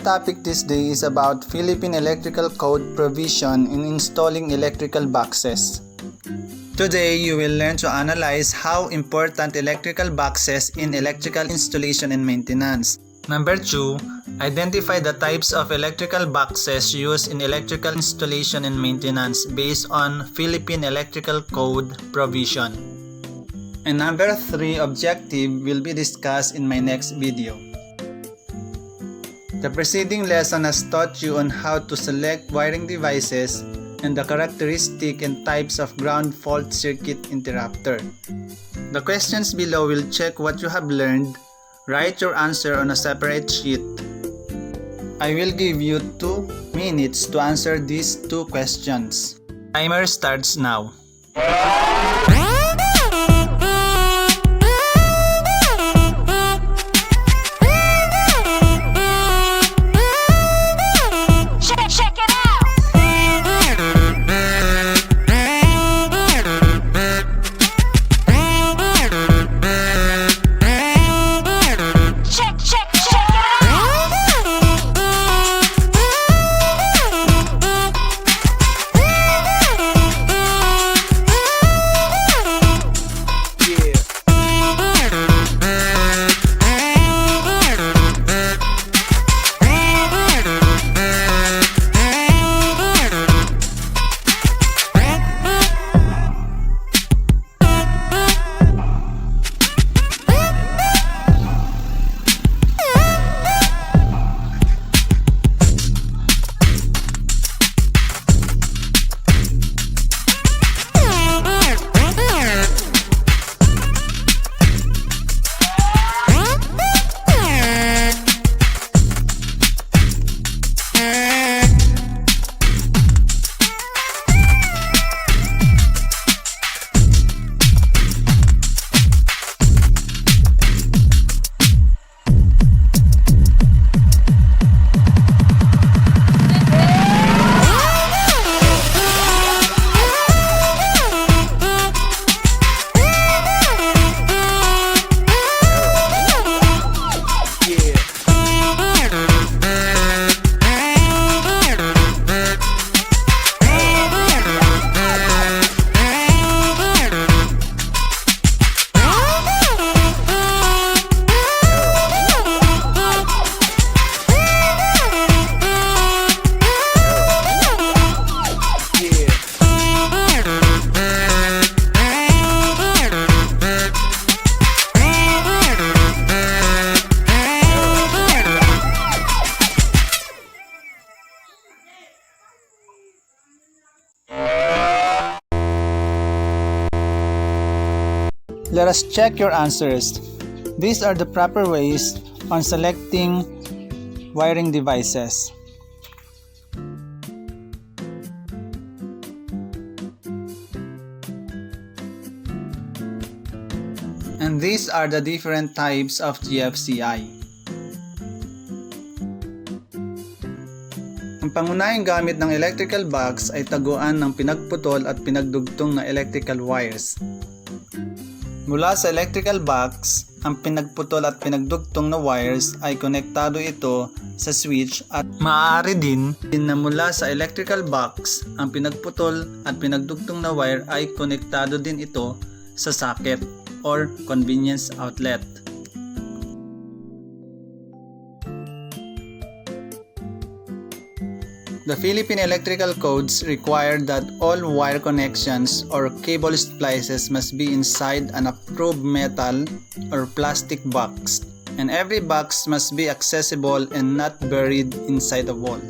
Topic this day is about Philippine Electrical Code provision in installing electrical boxes. Today, you will learn to analyze how important electrical boxes in electrical installation and maintenance. Number 2, identify the types of electrical boxes used in electrical installation and maintenance based on Philippine Electrical Code provision. And number 3, objective will be discussed in my next video. The preceding lesson has taught you on how to select wiring devices and the characteristic and types of ground fault circuit interrupter. The questions below will check what you have learned. Write your answer on a separate sheet. I will give you 2 minutes to answer these 2 questions. Timer starts now. Let us check your answers. These are the proper ways on selecting wiring devices. And these are the different types of GFCI. Ang pangunahing gamit ng electrical box ay taguan ng pinagputol at pinagdugtong na electrical wires. Mula sa electrical box, ang pinagputol at pinagdugtong na wires ay konektado ito sa switch at maaari din na mula sa electrical box, ang pinagputol at pinagdugtong na wire ay konektado din ito sa socket or convenience outlet. The Philippine Electrical Codes require that all wire connections or cable splices must be inside an approved metal or plastic box, and every box must be accessible and not buried inside a wall.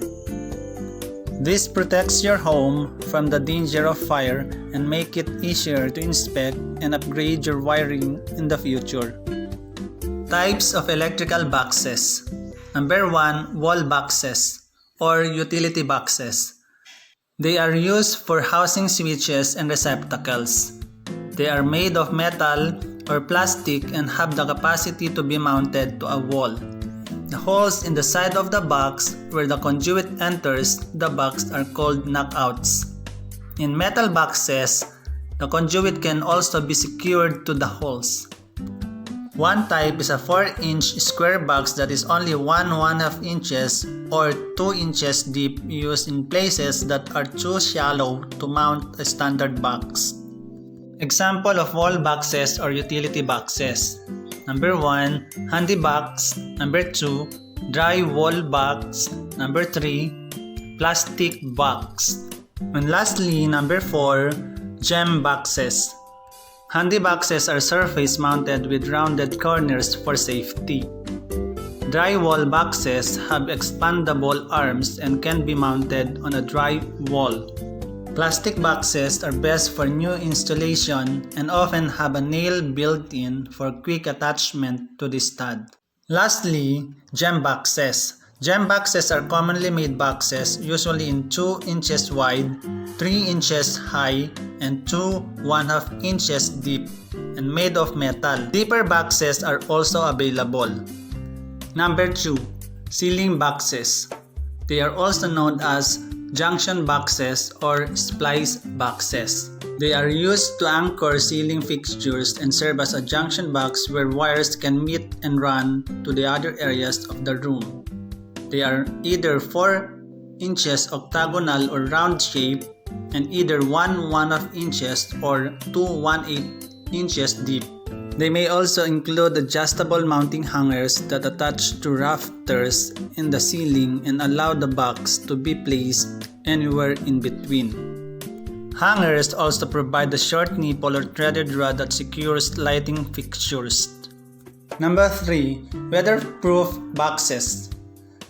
This protects your home from the danger of fire and make it easier to inspect and upgrade your wiring in the future. Types of electrical boxes. Number 1, wall boxes or utility boxes. They are used for housing switches and receptacles. They are made of metal or plastic and have the capacity to be mounted to a wall. The holes in the side of the box where the conduit enters the box are called knockouts. In metal boxes, the conduit can also be secured to the holes. One type is a 4-inch square box that is only 1/2 inches or 2 inches deep, used in places that are too shallow to mount a standard box. Example of wall boxes or utility boxes. Number 1, handy box. Number 2, dry wall box. Number 3, plastic box. And lastly, number 4, gem boxes. Handy boxes are surface-mounted with rounded corners for safety. Dry wall boxes have expandable arms and can be mounted on a dry wall. Plastic boxes are best for new installation and often have a nail built in for quick attachment to the stud. Lastly, gem boxes. Gem boxes are commonly made boxes, usually in 2 inches wide, 3 inches high, and 2/1/2 inches deep, and made of metal. Deeper boxes are also available. Number 2, ceiling boxes. They are also known as junction boxes or splice boxes. They are used to anchor ceiling fixtures and serve as a junction box where wires can meet and run to the other areas of the room. They are either 4 inches octagonal or round shape and either 1/1/2 inches or 2/1/8 inches deep. They may also include adjustable mounting hangers that attach to rafters in the ceiling and allow the box to be placed anywhere in between. Hangers also provide a short nipple or threaded rod that secures lighting fixtures. Number 3, weatherproof boxes.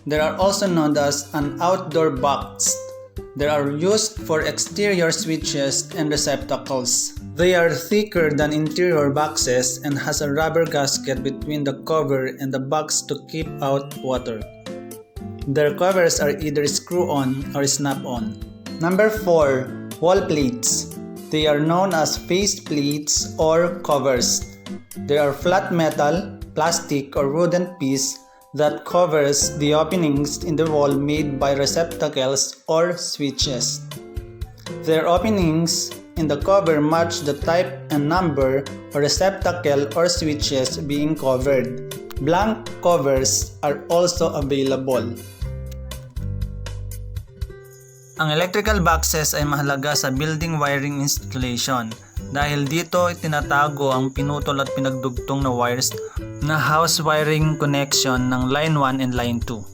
They are also known as an outdoor box. They are used for exterior switches and receptacles. They are thicker than interior boxes and has a rubber gasket between the cover and the box to keep out water. Their covers are either screw-on or snap-on. Number 4, wall plates. They are known as face plates or covers. They are flat metal, plastic, or wooden piece that covers the openings in the wall made by receptacles or switches. Their openings in the cover match the type and number or receptacle or switches being covered. Blank covers are also available. Ang electrical boxes ay mahalaga sa building wiring installation dahil dito itinatago ang pinutol at pinagdugtong na wires na house wiring connection ng line 1 and line 2.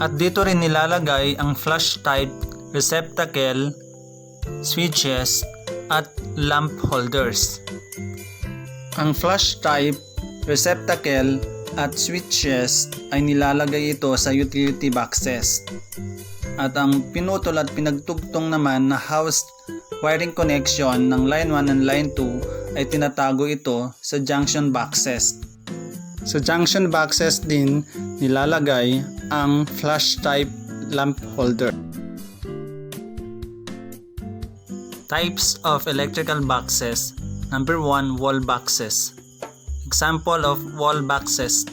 At dito rin nilalagay ang flush type, receptacle, switches, at lamp holders. Ang flush type, receptacle, at switches ay nilalagay ito sa utility boxes. At ang pinutol at pinagtugtong naman na house wiring connection ng line 1 and line 2 ay tinatago ito sa junction boxes. Sa junction boxes din nilalagay ang flush type lamp holder. Types of electrical boxes. Number 1, wall boxes. Example of wall boxes.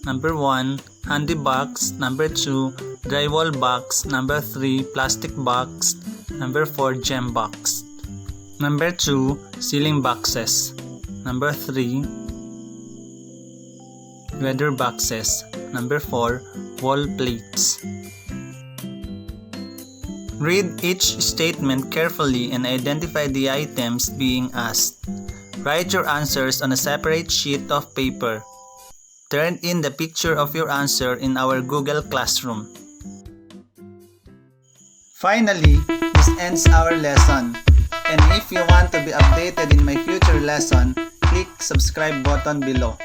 Number 1, handy box. Number 2, drywall box. Number 3, plastic box. Number 4, gem box. Number 2, ceiling boxes. Number 3, weather boxes. Number 4, wall plates. Read each statement carefully and identify the items being asked. Write your answers on a separate sheet of paper. Turn in the picture of your answer in our Google Classroom. Finally, this ends our lesson. And if you want to be updated in my future lesson, click subscribe button below.